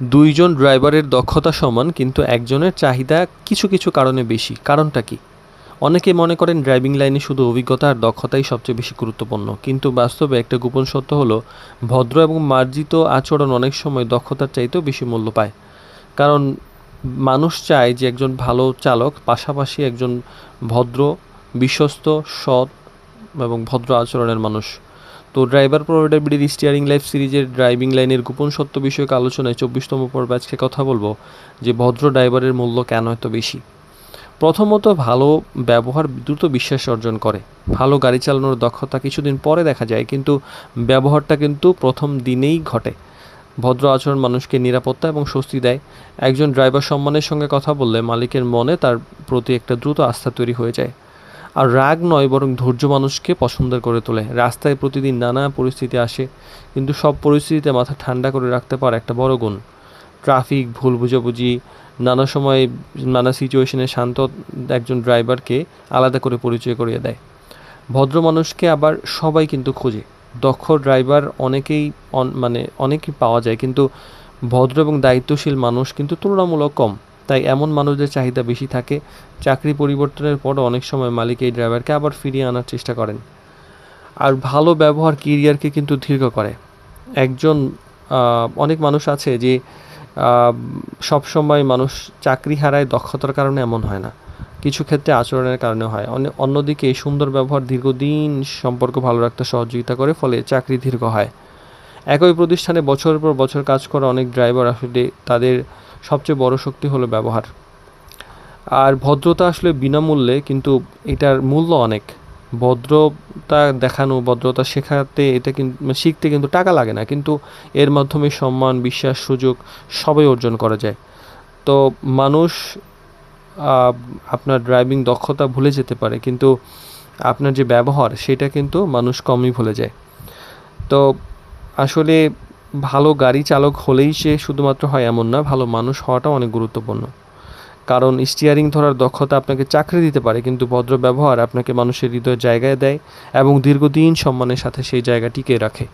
দুইজন ড্রাইভারের দক্ষতা সমান, কিন্তু একজনের চাহিদা কিছু কিছু কারণে বেশি। কারণটা কি? অনেকে মনে করেন ড্রাইভিং লাইনে শুধু অভিজ্ঞতা আর দক্ষতাই সবচেয়ে বেশি গুরুত্বপূর্ণ, কিন্তু বাস্তবে একটা গোপন সত্য হলো ভদ্র এবং মার্জিত আচরণ অনেক সময় দক্ষতার চাইতেও বেশি মূল্য পায়। কারণ মানুষ চায় যে একজন ভালো চালক পাশাপাশি একজন ভদ্র, বিশ্বস্ত, সৎ এবং ভদ্র আচরণের মানুষ। তো ড্রাইভার প্রফিটেবিলিটির স্টিয়ারিং লাইফ সিরিজের ড্রাইভিং লাইনের গোপন সত্য বিষয়ক আলোচনায় 24তম পর্বে আজকে কথা বলবো যে ভদ্র ড্রাইভারের মূল্য কেন এত বেশি। প্রথমত, ভালো ব্যবহার দ্রুত বিশ্বাস অর্জন করে। ভালো গাড়ি চালানোর দক্ষতা কিছুদিন পরে দেখা যায়, কিন্তু ব্যবহারটা কিন্তু প্রথম দিনেই ঘটে। ভদ্র আচরণ মানুষকে নিরাপত্তা এবং স্বস্তি দেয়। একজন ড্রাইভার সম্মানের সঙ্গে কথা বললে মালিকের মনে তার প্রতি একটা দ্রুত আস্থা তৈরি হয়ে যায়। আর রাগ নয়, বরং ধৈর্য মানুষকে পছন্দ করে তোলে। রাস্তায় প্রতিদিন নানা পরিস্থিতি আসে, কিন্তু সব পরিস্থিতিতে মাথা ঠান্ডা করে রাখতে পারে একটা বড় গুণ। ট্রাফিক, ভুল বুঝাবুঝি, নানা সময় নানা সিচুয়েশনে শান্ত একজন ড্রাইভারকে আলাদা করে পরিচয় করিয়ে দেয়। ভদ্র মানুষকে আবার সবাই কিন্তু খোঁজে। দক্ষ ড্রাইভার অনেকেই পাওয়া যায়, কিন্তু ভদ্র এবং দায়িত্বশীল মানুষ কিন্তু তুলনামূলক কম। তাই এমন মানুষদের চাহিদা বেশি থাকে। চাকরি পরিবর্তনের পরও অনেক সময় মালিক এই ড্রাইভারকে আবার ফিরিয়ে আনার চেষ্টা করেন। আর ভালো ব্যবহার কেরিয়ারকে কিন্তু দীর্ঘ করে। একজন অনেক মানুষ আছে যে সবসময় মানুষ চাকরি হারায় দক্ষতার কারণে, এমন হয় না। কিছু ক্ষেত্রে আচরণের কারণে হয়। অন্যদিকে সুন্দর ব্যবহার দীর্ঘদিন সম্পর্ক ভালো রাখতে সহযোগিতা করে, ফলে চাকরি দীর্ঘ হয়। একই প্রতিষ্ঠানে বছরের পর বছর কাজ করা অনেক ড্রাইভার আসলে তাদের সবচেয়ে বড় শক্তি হলো ব্যবহার। আর ভদ্রতা আসলে বিনামূল্যে, কিন্তু এটার মূল্য অনেক। ভদ্রতা দেখানো, ভদ্রতা শেখাতে এটা কিন্তু শিখতে কিন্তু টাকা লাগে না, কিন্তু এর মাধ্যমে সম্মান, বিশ্বাস, সুযোগ সবই অর্জন করা যায়। তো মানুষ আপনার ড্রাইভিং দক্ষতা ভুলে যেতে পারে, কিন্তু আপনার যে ব্যবহার সেটা কিন্তু মানুষ কমই ভুলে যায়। তো আসলে ভালো গাড়ি চালক হলেই সে শুধুমাত্র হয় এমন না, ভালো মানুষ হওয়াটাও অনেক গুরুত্বপূর্ণ। কারণ স্টিয়ারিং ধরার দক্ষতা আপনাকে চাকরি দিতে পারে, কিন্তু ভদ্র ব্যবহার আপনাকে মানুষের হৃদয়ের জায়গায় দেয় এবং দীর্ঘদিন সম্মানের সাথে সেই জায়গা টিকিয়ে রাখে।